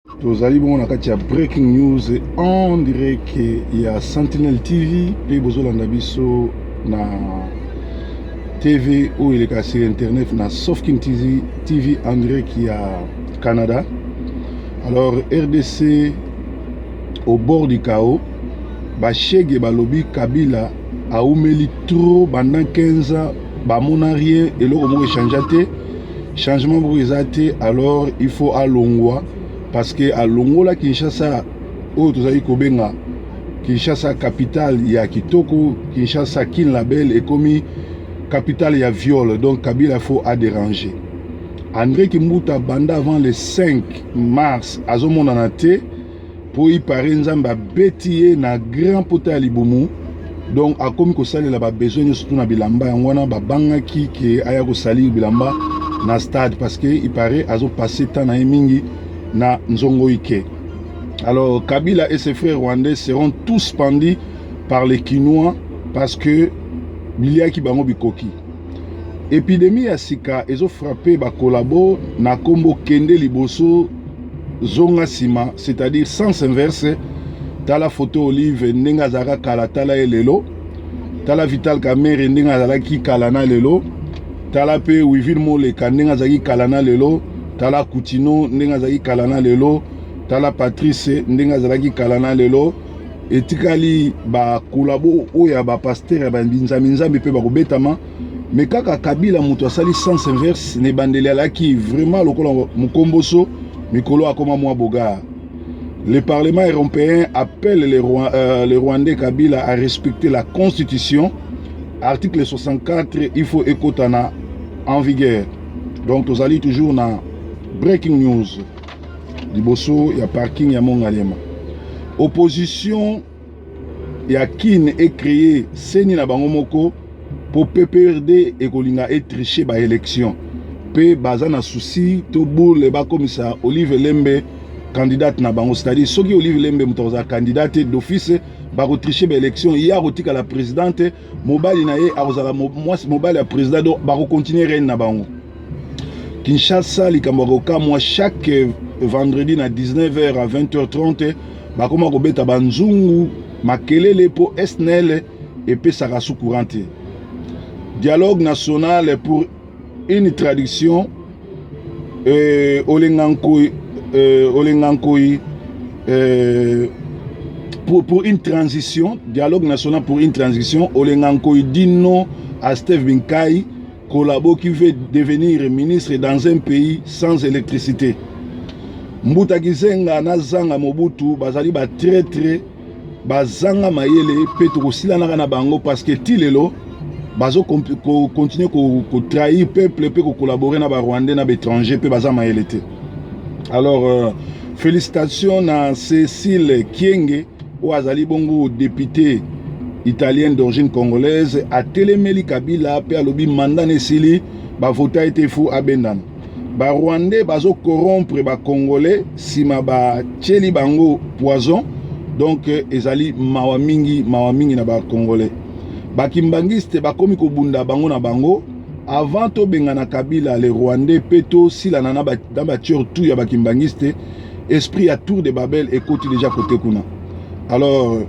Tozali bon na kati ya breaking news on dirait que il y a Sentinel TV pe bozolanda biso na TV ou il est sur internet na Sofkin TV en dirait qu'il y a Canada. Alors RDC au bord du chaos, Bachege balobi Kabila a oumeli trop pendant 15 ans, ba mon rien et l'eau moko changeate, changement brisate, alors il faut à Longwa parce que à Longola Kinshasa o tozali kobenga Kinshasa capitale ya kitoko, Kinshasa kin label et commis capitale ya viol, donc Kabila faut à déranger. André Kimbuta banda avant le 5 mars azomona te pour y parler nzamba betiye na grand pota libumu, donc a comme ko sali la ba besoin surtout na bilamba ngwana ba bangaki ke aya ko sali bilamba na stade parce que il paraît azo passer temps na mingi na nzongo ike. Alors Kabila et ses frères rwandais seront tous pendus par les Kinois parce que bilia ki bango bikoki. Épidémie ya sika ezo frappé ba kolabo na kombo kende liboso zonga sima, c'est-à-dire sens inverse. Tala photo Olive ndenga zara kala tala elelo, tala Vital Kamerhe ndenga zara ki kalana lelo, tala pe Wivin Moleka ndenga zaki kalana lelo, tala Koutino ndenga zaki kalana lelo, tala Patrice ndenga zara ki kalana lelo. Etikali ba kolabo oya ba pasteur ba nzambe pe ba kobetama. Mais kaka Kabila mutu asali sens inverse ne bandeli alaki vraiment lokola mukomboso mikolo akoma mwa boga. Le Parlement européen appelle les Rwandais Kabila à respecter la Constitution. Article 64, il faut écouter en vigueur. Donc, nous allons toujours dans Breaking News. Liboso, il y a parking, il y a Mongalema. Opposition, il y a qui est créé, Seni na Bangomoko, pour PPRD et Kolinga et tricher par élection. Pe bazana souci, to boule, ba comme ça, Olive Lembe, candidate na bango, c'est-à-dire ceux qui Olive Lembe mtoza candidate d'office ba retricher ba élection hier rotika la présidente mobile na ye arozala moi mobile ya président do ba continuer reine na bango. Kinshasa likamboka moi chaque vendredi na 19h à 20h30 ba koma ko beta banzungu makelele po SNL et pe sarasu courante. Dialogue national pour une traduction Olengankoi pour une transition, dialogue national pour une transition. Olengankoi dit non à Steve Binkai, collabo qui veut devenir ministre dans un pays sans électricité. Mbuta Kizenga Nazanga Mobutu bazali ba très bazanga mayele petro silana na bango parce que tilelo bazo continuer ko trahir peuple pe ko collaborer na ba Rwandais na ba étranger pe baza mayele te. Alors, félicitations à Cécile Kienge, ou Azali Bongo, député italien d'origine congolaise, à Télémeli Kabila, pe alobi mandat nesili, ba vota été fou à Bendan. Ba Rwandais, bazo corrompre ba Congolais, sima ba tcheli bango poison, donc ezali mawamingi na ba Congolais. Ba Kimbangiste, ba komi ko bunda bango na bango, avant to bengana Kabila les Rwandais peto si la nana dans ba tout ya bakimbangiste esprit à tour de Babel et côté déjà côté kuna. Alors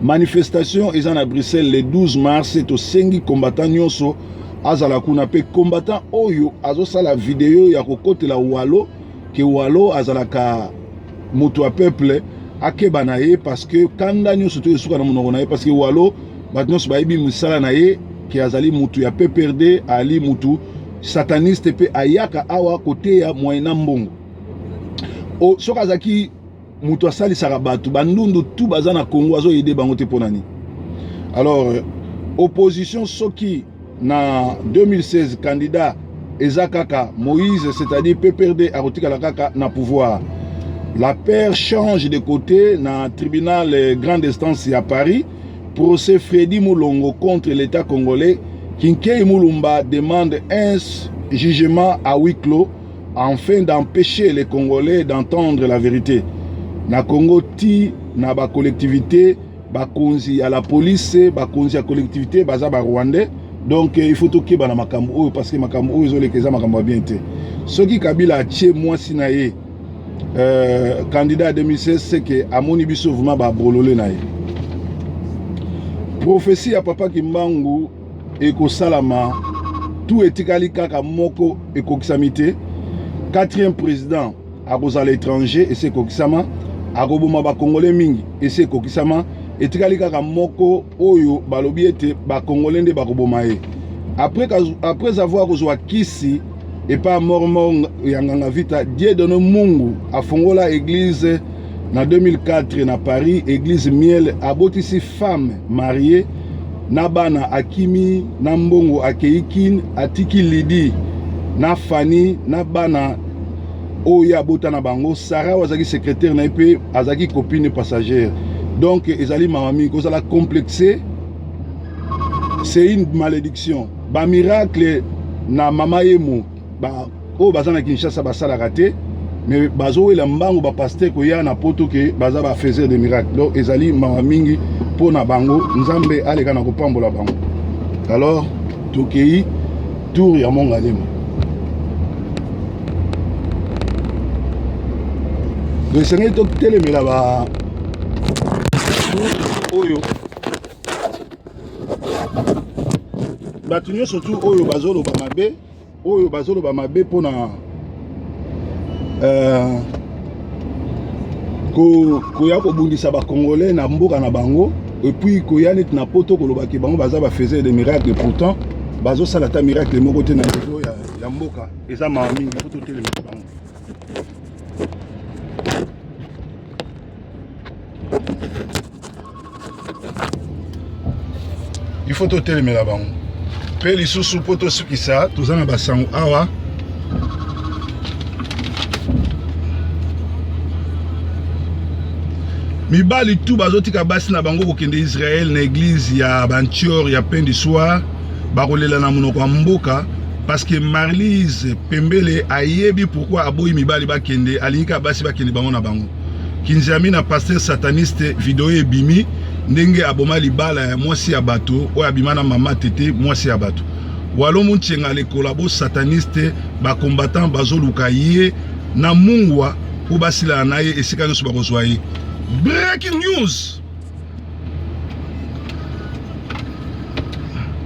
manifestation ils en à Bruxelles le 12 mars c'est au sengi combattant nyonso azala kuna pe combattant oyo azo sala vidéo ya côté la walo ke walo azala ka moto a peuple akeba na ye parce que kanda nyonso to suka na monoko na ye parce que walo batnyonso ba ibi musala na ye qui azali mutu ya PPRD ali mutu sataniste pe ayaka awa côté ya moyena mbongo o sokazaki mutu asali sarabatu bandundu tout bazana Congo azo aider bango te ponani. Alors opposition soki na 2016 candidat ezakaka Moïse, c'est-à-dire PPRD a rotika la kaka na pouvoir. La paire change de côté na tribunal grande instance à Paris. Procès Freddy Moulongo contre l'État congolais. Kinkei Moulumba demande un jugement à huis clos afin d'empêcher les Congolais d'entendre la vérité. Na Congo ti na ba collectivité ba konzi à la police ba konzi à collectivité baza ba Rwandais. Donc il faut toquer ba na makambo parce que makambo ils ont les keza makambo bien été. Ce qui Kabila a tché moi sinaye candidat à 2016 c'est que amoni biso vraiment ba bololé na ye. Prophétie à papa Kimbangu eko salama tout etikali kaka moko ekokisamite. 4e président à l'étranger et c'est kokisama akoboma ba congolais mingi et c'est kokisama etikali kaka moko oyo balobi ete ba congolais nde bakoboma ye. Après avoir kozwa kisi et pas mort yanganga vita Dieu donne mungu afongola église na 2004 na Paris église miel abotisi femme mariée na bana akimi na mbongo akeikin atiki lidi na fani na bana oya abota na bango Sarah wazaki secrétaire na pe azaki copine passagère donc ezali mamami kozala complexé c'est une malédiction ba miracle na mama yemo ba o bazana Kinshasa basala raté mais bazo la mbango ba pasteur ko ya na poto ke baza ba faiseur de miracles donc ezali mama mingi pona bango nzambe aleka na kopambola bango alors tokei tour ya mongalema donc c'est un tok telemela ba oyo batunyo surtout oyo bazolo ba mabe oyo bazolo ba mabe pona koya kobundisa ba congolais na mboka na bango et puis koya net na poto koloba ki bango baza ba faisait des miracles pourtant bazo salata miracle moko te na niveau ya mboka eza mami na poto tele bango il faut totelemela bango pe lisusu poto sukisa tozana basango awa mibali tout bazotika basi na bango kokende Israël na église ya Bantior ya Pain du Soir bakolela na monoko ya mboka parce que Marlise Pembele ayebi pourquoi aboyi mibali bakende alingika basi bakende bango na bango kinzami na pasteur sataniste vidéo ebimi ndenge aboma libala ya mwasi ya bato oyo abima na mama tete mwasi ya bato walo munchenga lekola bo sataniste ba combattant bazoluka ye na mungwa po basila na ye esika nyonso bakozwa ye. Breaking news!